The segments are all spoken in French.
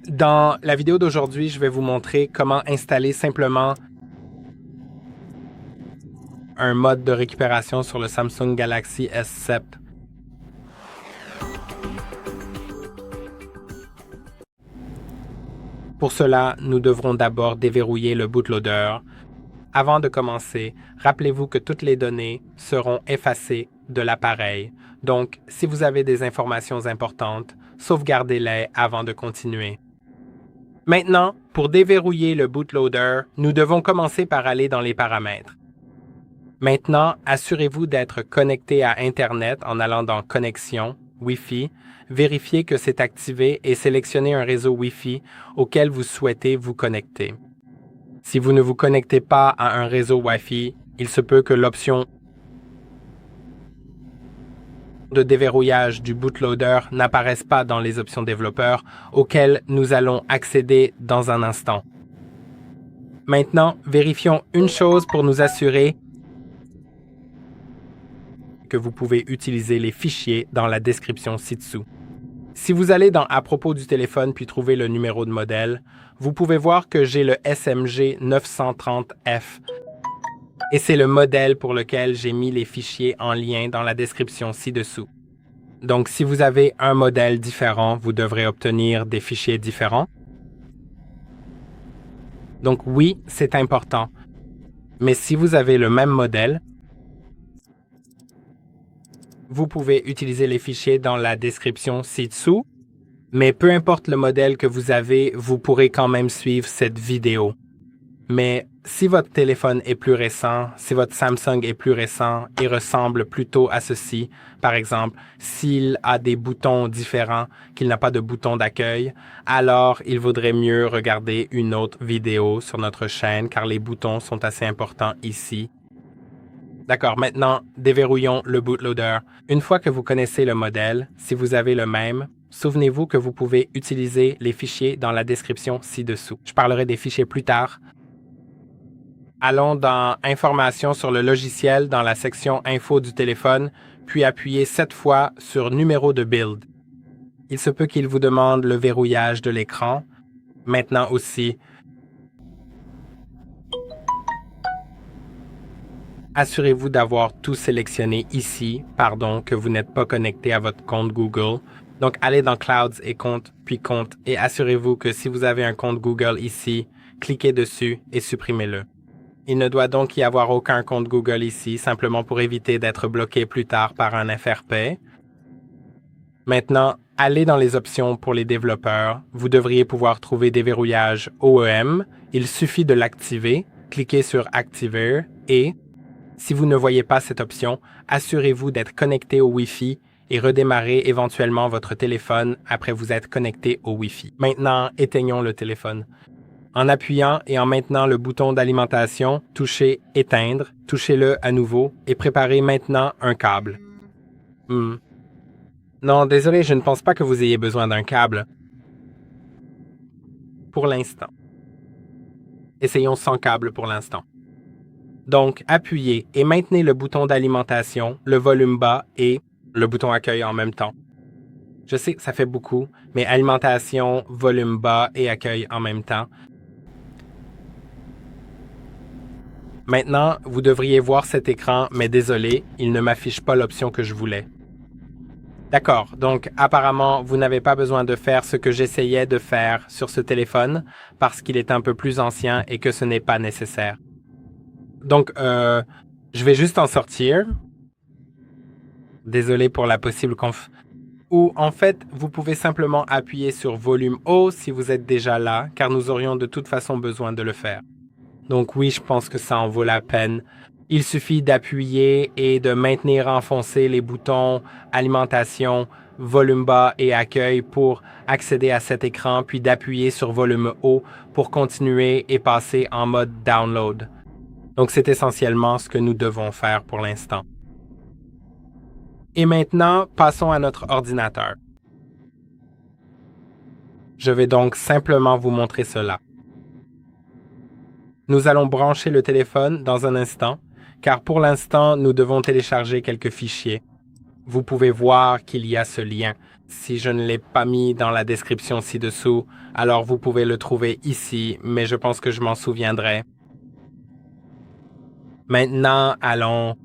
Dans la vidéo d'aujourd'hui, je vais vous montrer comment installer simplement un mode de récupération sur le Samsung Galaxy S7. Pour cela, nous devrons d'abord déverrouiller le bootloader. Avant de commencer, rappelez-vous que toutes les données seront effacées de l'appareil. Donc, si vous avez des informations importantes, sauvegardez-les avant de continuer. Maintenant, pour déverrouiller le bootloader, nous devons commencer par aller dans les paramètres. Maintenant, assurez-vous d'être connecté à Internet en allant dans Connexion, Wi-Fi, vérifiez que c'est activé et sélectionnez un réseau Wi-Fi auquel vous souhaitez vous connecter. Si vous ne vous connectez pas à un réseau Wi-Fi, il se peut que l'option de déverrouillage du bootloader n'apparaisse pas dans les options développeurs auxquelles nous allons accéder dans un instant. Maintenant, vérifions une chose pour nous assurer que vous pouvez utiliser les fichiers dans la description ci-dessous. Si vous allez dans « À propos du téléphone » puis trouver le numéro de modèle, vous pouvez voir que j'ai le SMG 930F et c'est le modèle pour lequel j'ai mis les fichiers en lien dans la description ci-dessous. Donc, si vous avez un modèle différent, vous devrez obtenir des fichiers différents. Donc oui, c'est important. Mais si vous avez le même modèle, vous pouvez utiliser les fichiers dans la description ci-dessous, mais peu importe le modèle que vous avez, vous pourrez quand même suivre cette vidéo. Mais si votre téléphone est plus récent, si votre Samsung est plus récent et ressemble plutôt à ceci, par exemple, s'il a des boutons différents, qu'il n'a pas de bouton d'accueil, alors il vaudrait mieux regarder une autre vidéo sur notre chaîne car les boutons sont assez importants ici. D'accord, maintenant, déverrouillons le bootloader. Une fois que vous connaissez le modèle, si vous avez le même, souvenez-vous que vous pouvez utiliser les fichiers dans la description ci-dessous. Je parlerai des fichiers plus tard. Allons dans « Informations sur le logiciel » dans la section « Info du téléphone », puis appuyez 7 fois sur « Numéro de build ». Il se peut qu'il vous demande le verrouillage de l'écran. Maintenant aussi, assurez-vous d'avoir tout sélectionné ici, que vous n'êtes pas connecté à votre compte Google. Donc, allez dans Clouds et Comptes, puis Comptes, et assurez-vous que si vous avez un compte Google ici, cliquez dessus et supprimez-le. Il ne doit donc y avoir aucun compte Google ici, simplement pour éviter d'être bloqué plus tard par un FRP. Maintenant, allez dans les options pour les développeurs. Vous devriez pouvoir trouver déverrouillage OEM. Il suffit de l'activer. Cliquez sur Activer et, si vous ne voyez pas cette option, assurez-vous d'être connecté au Wi-Fi et redémarrez éventuellement votre téléphone après vous être connecté au Wi-Fi. Maintenant, éteignons le téléphone. En appuyant et en maintenant le bouton d'alimentation, touchez « Éteindre », touchez-le à nouveau et préparez maintenant un câble. Non, désolé, je ne pense pas que vous ayez besoin d'un câble. Pour l'instant. Essayons sans câble pour l'instant. Donc, appuyez et maintenez le bouton d'alimentation, le volume bas et le bouton accueil en même temps. Je sais que ça fait beaucoup, mais alimentation, volume bas et accueil en même temps. Maintenant, vous devriez voir cet écran, mais désolé, il ne m'affiche pas l'option que je voulais. D'accord, donc apparemment, vous n'avez pas besoin de faire ce que j'essayais de faire sur ce téléphone parce qu'il est un peu plus ancien et que ce n'est pas nécessaire. Donc, je vais juste en sortir. Désolé pour la possible Ou en fait, vous pouvez simplement appuyer sur volume haut si vous êtes déjà là, car nous aurions de toute façon besoin de le faire. Donc oui, je pense que ça en vaut la peine. Il suffit d'appuyer et de maintenir enfoncés les boutons alimentation, volume bas et accueil pour accéder à cet écran, puis d'appuyer sur volume haut pour continuer et passer en mode download. Donc c'est essentiellement ce que nous devons faire pour l'instant. Et maintenant, passons à notre ordinateur. Je vais donc simplement vous montrer cela. Nous allons brancher le téléphone dans un instant, car pour l'instant, nous devons télécharger quelques fichiers. vous pouvez voir qu'il y a ce lien. Si je ne l'ai pas mis dans la description ci-dessous, alors vous pouvez le trouver ici, mais je pense que je m'en souviendrai. Maintenant, allons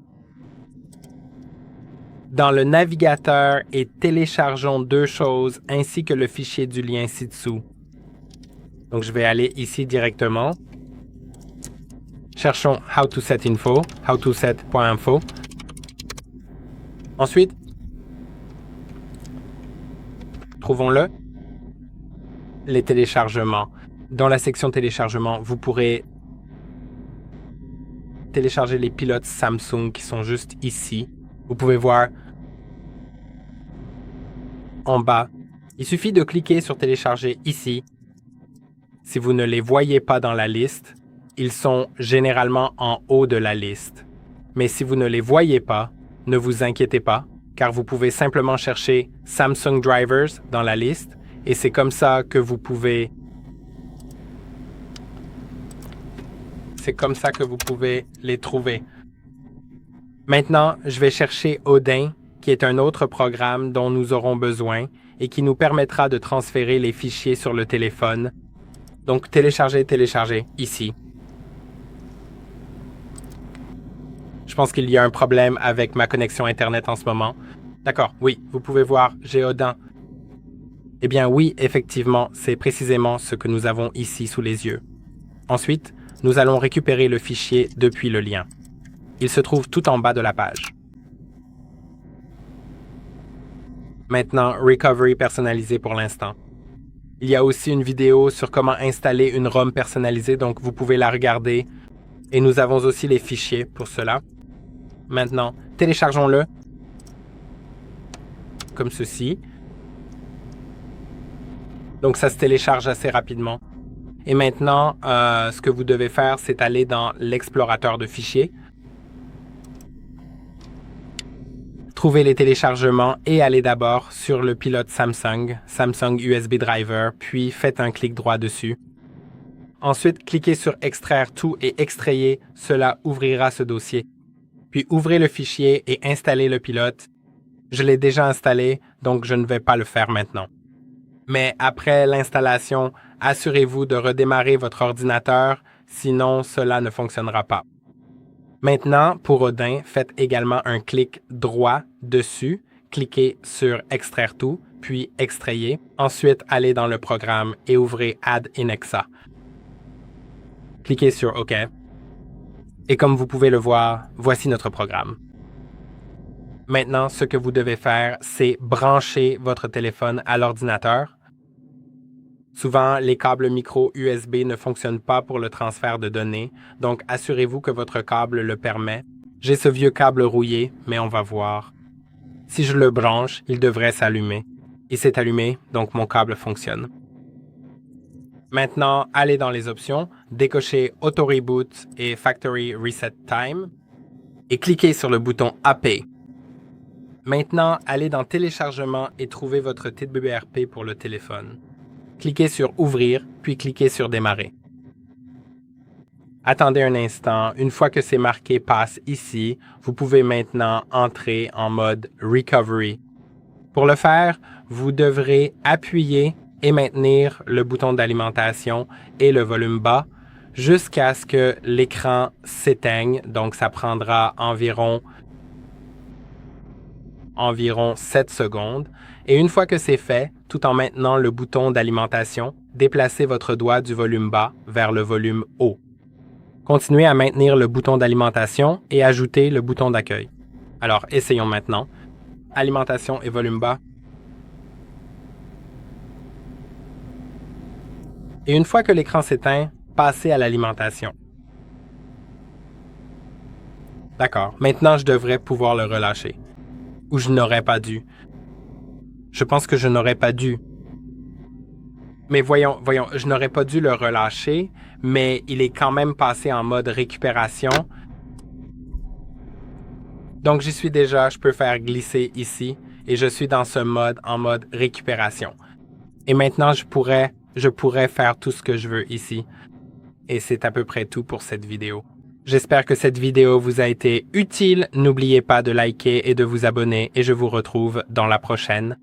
dans le navigateur et téléchargeons deux choses ainsi que le fichier du lien ci-dessous. Donc, je vais aller ici directement. Cherchons howtoset.info, howtoset.info. Ensuite, trouvons-le, les téléchargements. Dans la section téléchargement, vous pourrez télécharger les pilotes Samsung qui sont juste ici. Vous pouvez voir en bas. Il suffit de cliquer sur télécharger ici. Si vous ne les voyez pas dans la liste, ils sont généralement en haut de la liste. Mais si vous ne les voyez pas, ne vous inquiétez pas, car vous pouvez simplement chercher Samsung Drivers dans la liste et c'est comme ça que vous pouvez les trouver. Maintenant, je vais chercher Odin, qui est un autre programme dont nous aurons besoin et qui nous permettra de transférer les fichiers sur le téléphone. Donc, télécharger, ici. Je pense qu'il y a un problème avec ma connexion Internet en ce moment. D'accord, oui, vous pouvez voir, j'ai Odin. Eh bien oui, effectivement, c'est précisément ce que nous avons ici sous les yeux. Ensuite, nous allons récupérer le fichier depuis le lien. Il se trouve tout en bas de la page. Maintenant, Recovery personnalisé pour l'instant. Il y a aussi une vidéo sur comment installer une ROM personnalisée, donc vous pouvez la regarder. Et nous avons aussi les fichiers pour cela. Maintenant, téléchargeons-le comme ceci. Donc, ça se télécharge assez rapidement. Et maintenant, ce que vous devez faire, c'est aller dans l'explorateur de fichiers, trouver les téléchargements et aller d'abord sur le pilote Samsung USB Driver, puis faites un clic droit dessus. Ensuite, cliquez sur Extraire tout et extrayez, cela ouvrira ce dossier. Puis ouvrez le fichier et installez le pilote. Je l'ai déjà installé, donc je ne vais pas le faire maintenant. Mais après l'installation, assurez-vous de redémarrer votre ordinateur, sinon cela ne fonctionnera pas. Maintenant, pour Odin, faites également un clic droit dessus, cliquez sur Extraire tout, puis extrayez. Ensuite, allez dans le programme et ouvrez Add Inexa. Cliquez sur OK. Et comme vous pouvez le voir, voici notre programme. Maintenant, ce que vous devez faire, c'est brancher votre téléphone à l'ordinateur. Souvent, les câbles micro USB ne fonctionnent pas pour le transfert de données, donc assurez-vous que votre câble le permet. J'ai ce vieux câble rouillé, mais on va voir. Si je le branche, il devrait s'allumer. Il s'est allumé, donc mon câble fonctionne. Maintenant, allez dans les options, décochez Auto Reboot et Factory Reset Time et cliquez sur le bouton AP. Maintenant, allez dans Téléchargement et trouvez votre TWRP pour le téléphone. Cliquez sur Ouvrir, puis cliquez sur Démarrer. Attendez un instant. Une fois que c'est marqué Passe ici, vous pouvez maintenant entrer en mode Recovery. Pour le faire, vous devrez appuyer et maintenir le bouton d'alimentation et le volume bas jusqu'à ce que l'écran s'éteigne. Donc, ça prendra environ 7 secondes. Et une fois que c'est fait, tout en maintenant le bouton d'alimentation, déplacez votre doigt du volume bas vers le volume haut. Continuez à maintenir le bouton d'alimentation et ajoutez le bouton d'accueil. Alors, essayons maintenant. Alimentation et volume bas. Et une fois que l'écran s'éteint, passez à l'alimentation. D'accord. Maintenant, je devrais pouvoir le relâcher. Ou je n'aurais pas dû. Je pense que je n'aurais pas dû. Mais voyons, je n'aurais pas dû le relâcher, mais il est quand même passé en mode récupération. Donc j'y suis déjà, je peux faire glisser ici, et je suis dans ce mode en mode récupération. Et maintenant, je pourrais faire tout ce que je veux ici. Et c'est à peu près tout pour cette vidéo. J'espère que cette vidéo vous a été utile. N'oubliez pas de liker et de vous abonner et je vous retrouve dans la prochaine.